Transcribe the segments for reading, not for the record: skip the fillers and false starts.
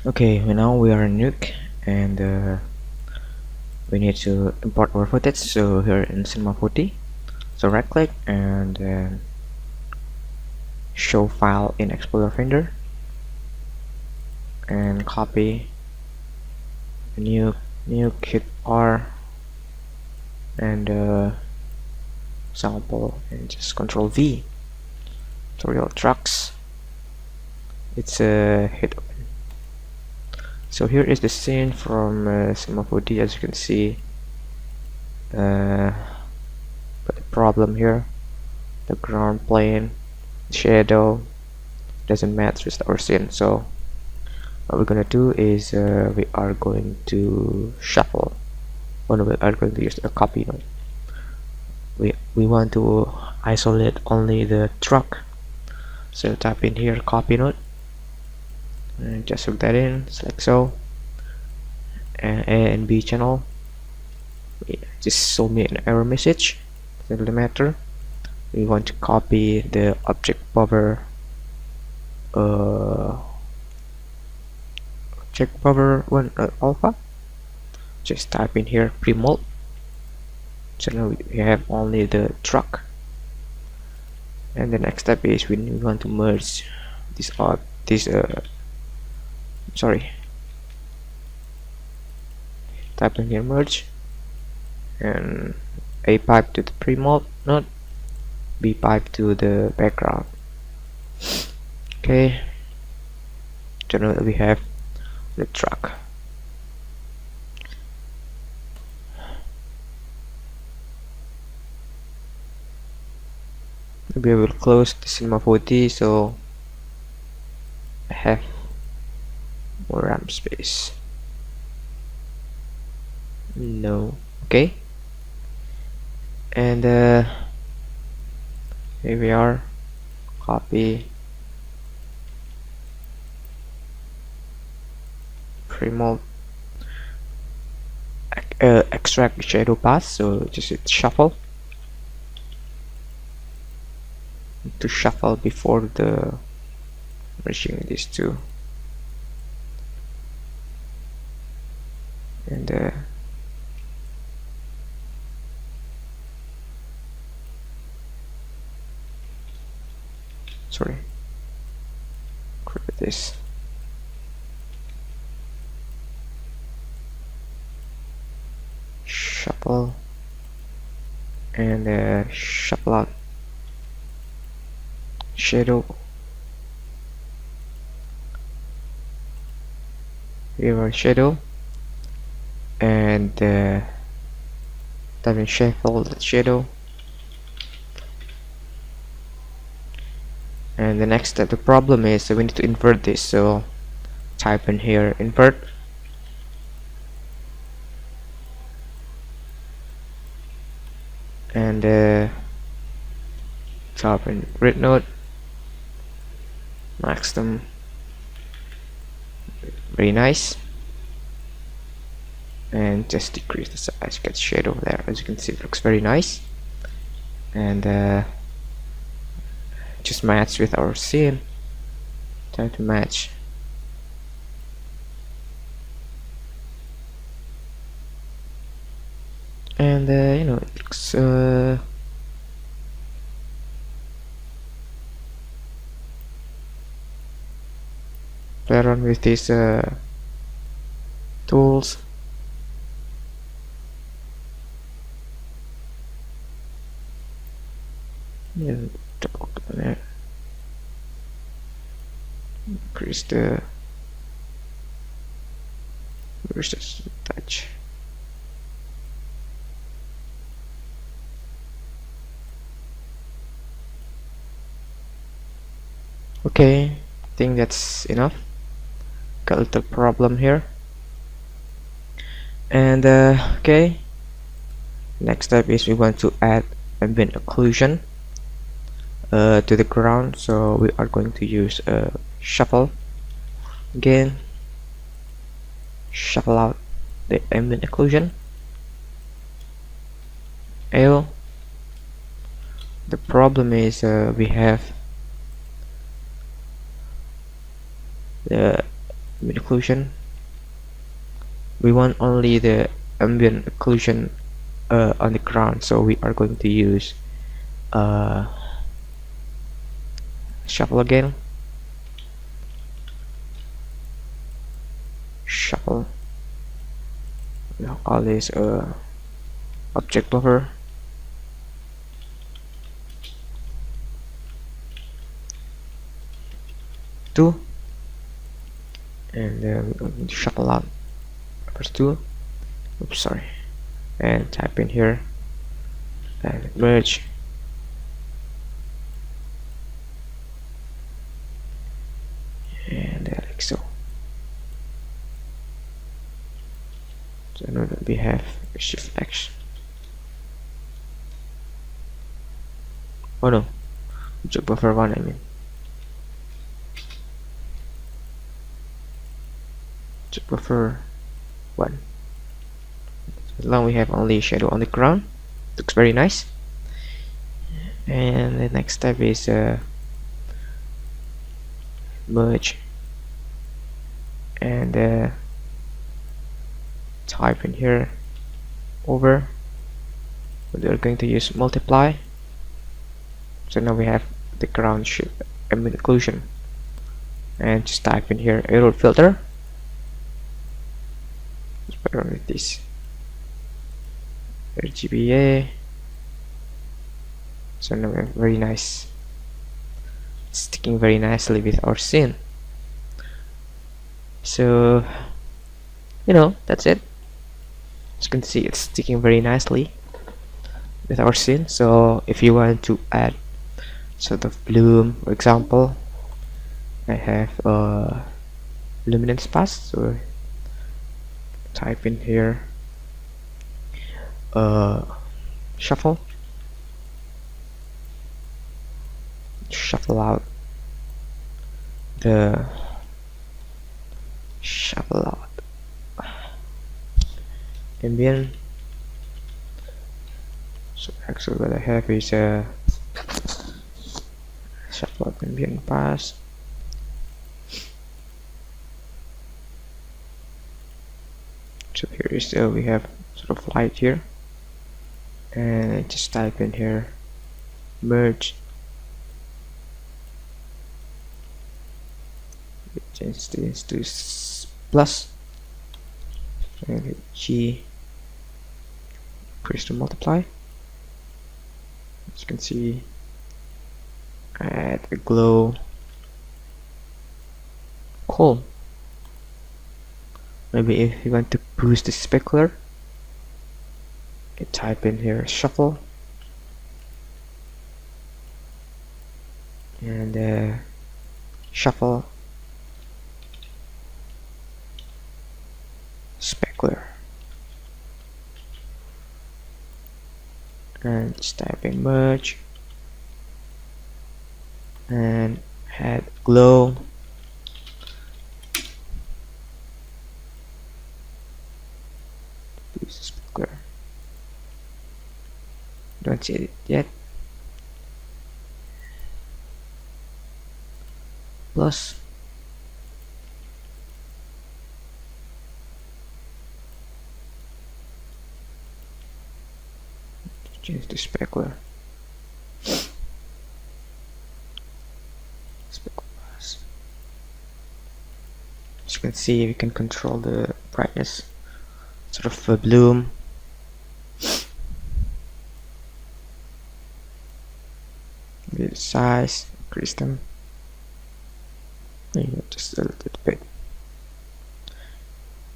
Okay, now we are in Nuke, and we need to import our footage. So here in Cinema 40, so right click and then show file in Explorer Finder, and copy Nuke, hit R, and sample, and just Control V. Tutorial trucks. It's a hit open. So here is the scene from Cinema 4D, as you can see. But the problem here, the ground plane, shadow doesn't match with our scene. So what we're gonna do is we are going to shuffle. We are going to use a copy node. We want to isolate only the truck. So type in here copy node, and just hook that in, select so, and A and B channel. Just show me an error message. Doesn't really matter. We want to copy the object power one alpha. Just type in here pre-mold. So now we have only the truck. And the next step is we want to merge this type in here merge, and A pipe to the pre-mold node, B pipe to the background. Okay, so now we have the truck. Maybe I will close the Cinema 4D so I have more RAM space. No. Okay, and here we are. Copy pre-mold, extract the shadow path, so just hit shuffle to shuffle before the merging these two, and sorry, create this. Shuffle and shuffle out shadow. Here are shadow, and type in shuffle the shadow. And the next step, the problem is we need to invert this, so type in here invert, and type in grid node, max them. Very nice, and just decrease the size, get shadow there. As you can see, it looks very nice, and just match with our scene. Try to match. And you know, it looks play around with these tools. Yeah, increase the versus touch. Okay, I think that's enough. Got a little problem here, and okay, next step is we want to add ambient occlusion to the ground, so we are going to use shuffle again, shuffle out the ambient occlusion. The problem is we have the ambient occlusion. We want only the ambient occlusion on the ground, so we are going to use shuffle again. Shuffle. Now all this object buffer. Two, and then we're going to shuffle out. Press 2. Oops, sorry. And type in here and merge. And like so. So now that we have Shift X. Oh no, object buffer 1 I mean. Object buffer 1. As long as we have only shadow on the ground, looks very nice. And the next step is merge and type in here over, but we're going to use multiply. So now we have the ground shape ambient occlusion, and just type in here error filter. It's better with this rgba. So now we have very nice, sticking very nicely with our scene. So that's it. As you can see, it's sticking very nicely with our scene. So if you want to add sort of bloom, for example, I have luminance pass, so type in here shuffle out the ambient. So actually what I have is a shuffle out ambient pass. So here is we have sort of light here, and I just type in here merge. Change this to plus and hit G, press to multiply. As you can see, add a glow coal. Maybe if you want to boost the specular, you type in here shuffle and shuffle specular, and just type in merge and add glow specular. Don't see it yet. Plus change the specular. As you can see, we can control the brightness, sort of a bloom. The size, increase them, just a little bit,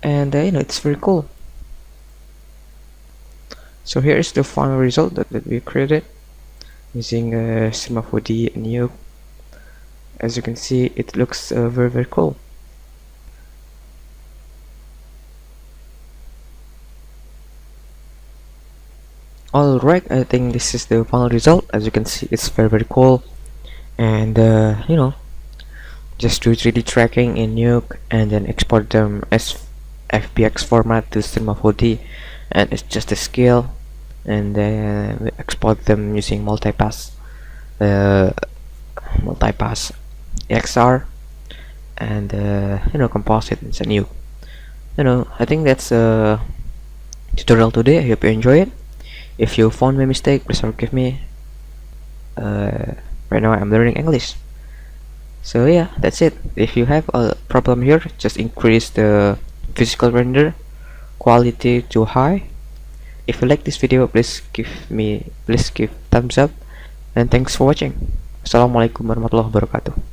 and it's very cool. So here is the final result that we created using Cinema 4D and Nuke. As you can see, it looks very cool. Alright, I think this is the final result. As you can see, it's very cool, and just do 3D tracking in Nuke and then export them as FBX format to Cinema 4D, and it's just a scale, and then we export them using multipass XR, and composite and Nuke. I think that's a tutorial today. I hope you enjoy it. If you found my mistake, please forgive me. Right now I'm learning English, so yeah, that's it. If you have a problem here, just increase the physical render quality to high. If you like this video, please give thumbs up, and thanks for watching. Assalamualaikum warahmatullahi wabarakatuh.